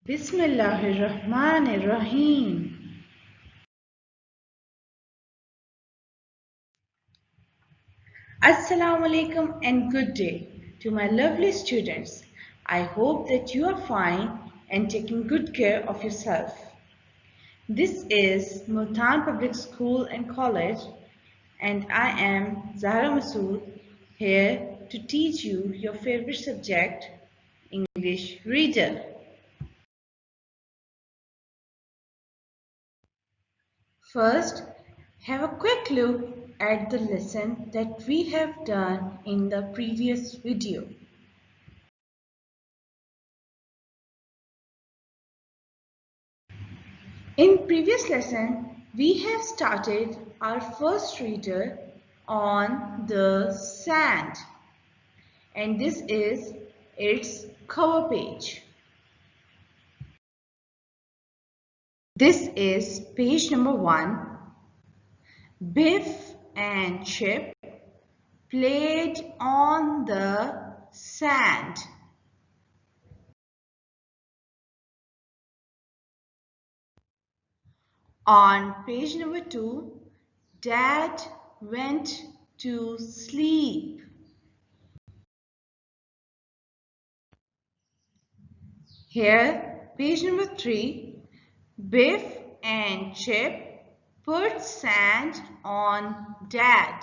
Bismillahirrahmanirrahim. Assalamu alaikum and good day to my lovely students. I hope that you are fine and taking good care of yourself. This is Multan Public School and College, and I am Zahra Masood, here to teach you your favorite subject, English Reader. First, have a quick look at the lesson that we have done in the previous video. In previous lesson, we have started our first reader on the sand, and this is its cover page. This is page number 1. Biff and Chip played on the sand. On page number 2, Dad went to sleep. Here, page number 3, Biff and Chip put sand on Dad.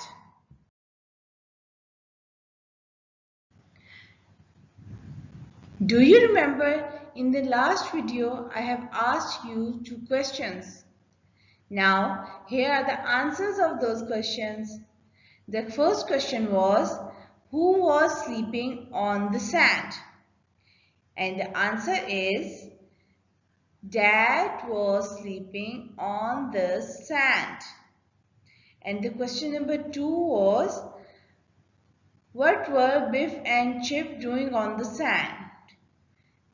Do you remember in the last video I have asked you 2 questions? Now, here are the answers of those questions. The first question was, who was sleeping on the sand? And the answer is, Dad was sleeping on the sand. And the question number 2 was, what were Biff and Chip doing on the sand?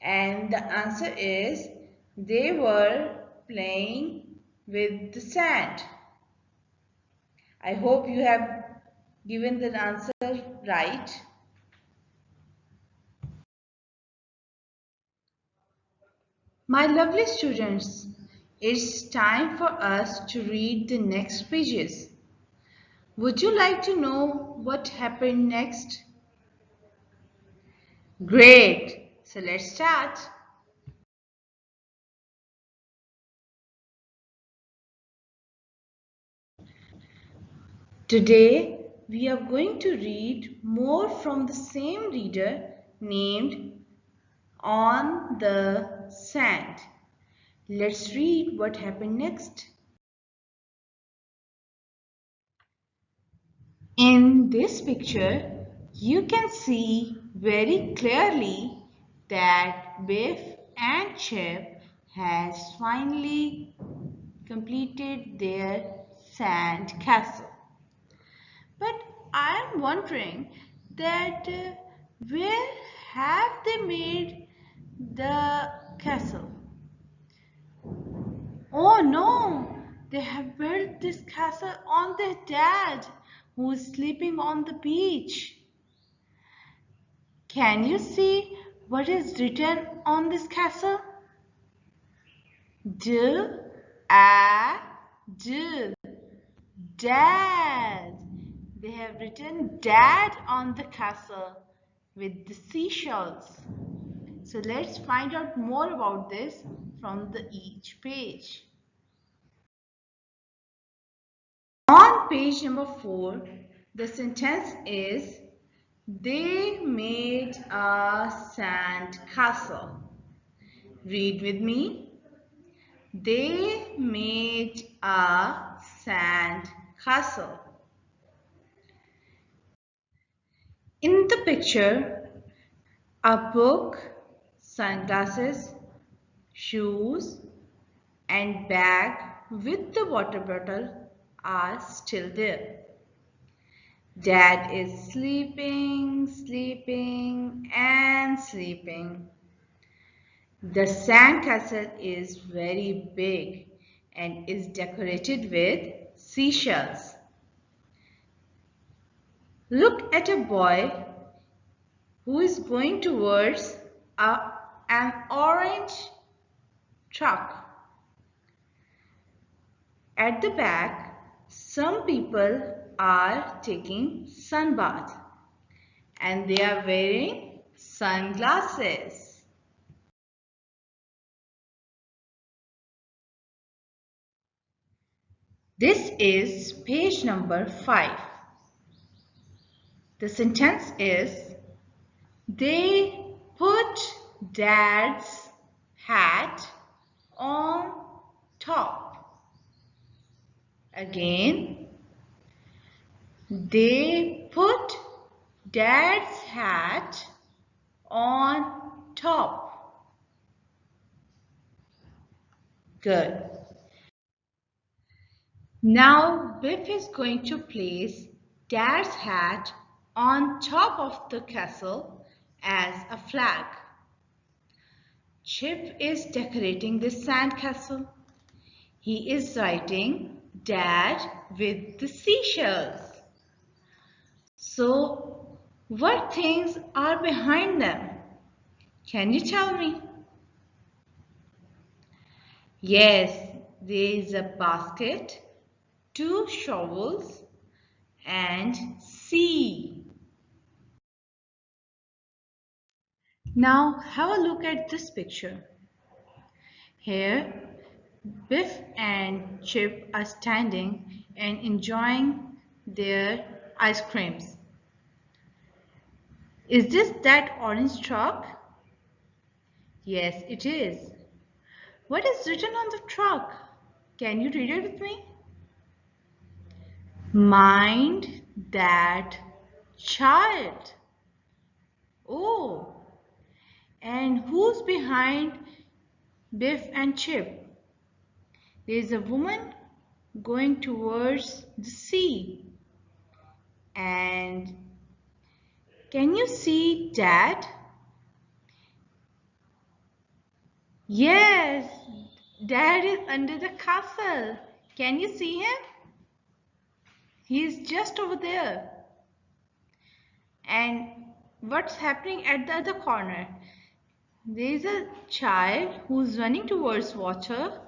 And the answer is, they were playing with the sand. I hope you have given the answer right. My lovely students, it's time for us to read the next pages. Would you like to know what happened next? Great! So let's start. Today we are going to read more from the same reader named On the Sand. Let's read what happened next. In this picture, you can see very clearly that Biff and Chip has finally completed their sand castle. But I am wondering that where have they made the castle? Oh no, they have built this castle on their dad who is sleeping on the beach. Can you see what is written on this castle? D-A-D, Dad. They have written Dad on the castle with the seashells. So let's find out more about this from each page. On page number 4, the sentence is, they made a sand castle. Read with me. They made a sand castle. In the picture, a book, sunglasses, shoes, and bag with the water bottle are still there. Dad is sleeping, sleeping, and sleeping. The sandcastle is very big and is decorated with seashells. Look at a boy who is going towards an orange truck. At the back, some people are taking sun bath and they are wearing sunglasses. This is page number 5. The sentence is, they put dad's hat on top. Again, they put dad's hat on top. Good. Now Biff is going to place dad's hat on top of the castle as a flag. Chip is decorating this sand castle. He is writing Dad with the seashells. So, what things are behind them? Can you tell me? Yes, there is a basket, 2 shovels, and sea. Now, have a look at this picture. Here, Biff and Chip are standing and enjoying their ice creams. Is this that orange truck? Yes, it is. What is written on the truck? Can you read it with me? Mind that child. Oh, and who's behind Biff and Chip? There's a woman going towards the sea. And can you see Dad? Yes, Dad is under the castle. Can you see him? He's just over there. And what's happening at the other corner? There's a child who's running towards water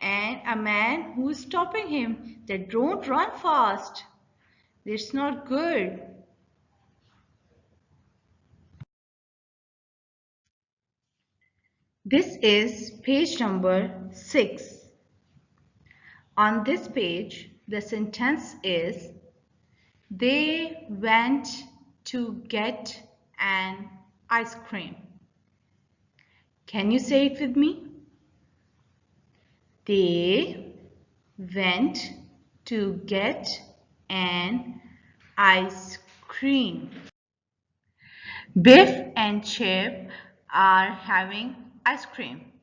and a man who's stopping him. That don't run fast. It's not good. This is page number 6. On this page, the sentence is, they went to get an ice cream. Can you say it with me? They went to get an ice cream. Biff and Chip are having ice cream.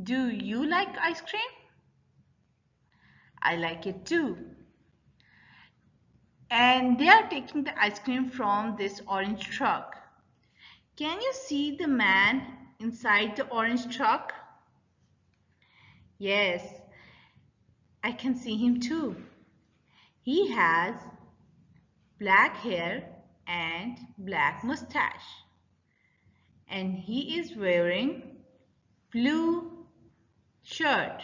Do you like ice cream? I like it too. And they are taking the ice cream from this orange truck. Can you see the man inside the orange truck? Yes, I can see him too. He has black hair and black mustache. And he is wearing blue shirt.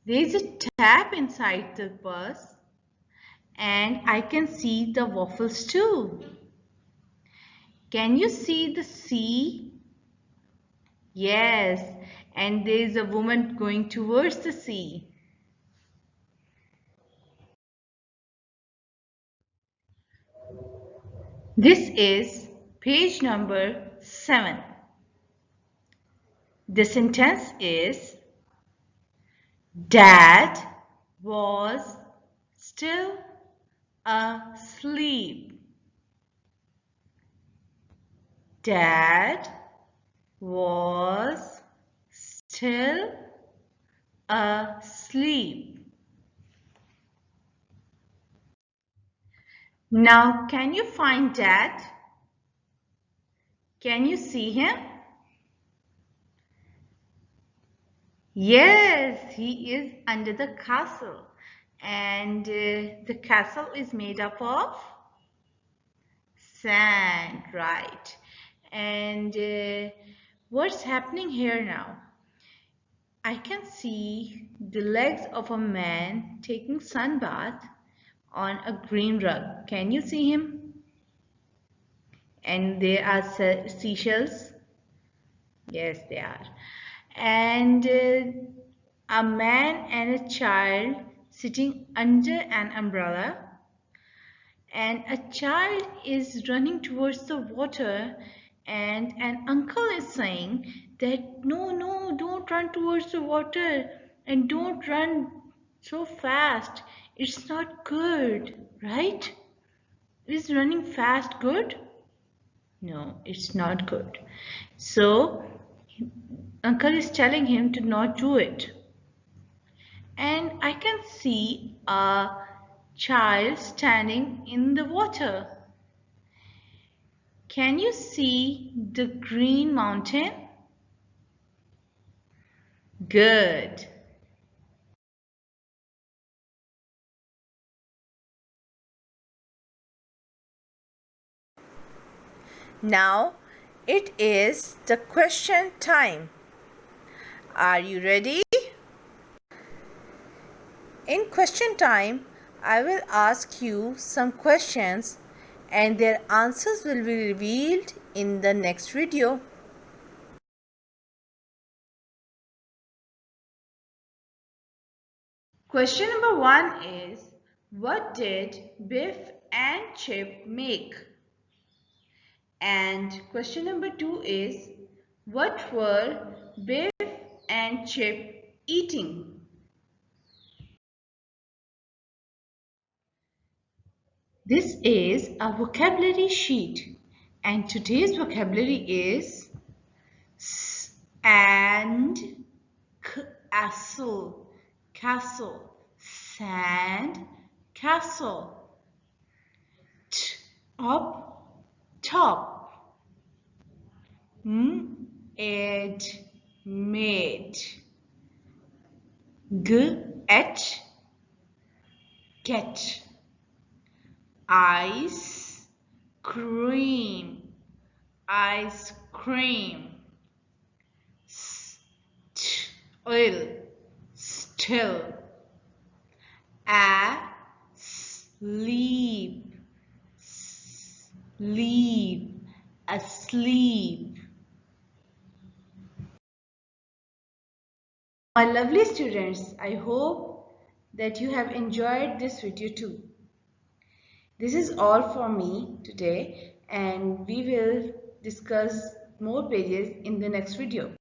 There is a tap inside the bus and I can see the waffles too. Can you see the sea? Yes, and there is a woman going towards the sea. This is page number 7. The sentence is, Dad was still asleep. Dad was still asleep. Now, can you find Dad? Can you see him? Yes, he is under the castle. And the castle is made up of sand, right? And What's happening here now? I can see the legs of a man taking sun bath on a green rug. Can you see him? And there are seashells. Yes, they are. And a man and a child sitting under an umbrella, and a child is running towards the water, and an uncle is saying that no, don't run towards the water and don't run so fast. It's not good, right? Is running fast good? No, it's not good. So uncle is telling him to not do it. And I can see a child standing in the water. Can you see the green mountain? Good. Now it is the question time. Are you ready? In question time, I will ask you some questions and their answers will be revealed in the next video. Question number 1 is, what did Biff and Chip make? And question number 2 is, what were Biff and Chip eating? This is a vocabulary sheet, and today's vocabulary is and castle, castle, sand, castle, top, top, ed, made, et, get, ice cream, ice cream, still, still, asleep, sleep, asleep. My lovely students, I hope that you have enjoyed this video too. This is all for me today, and we will discuss more pages in the next video.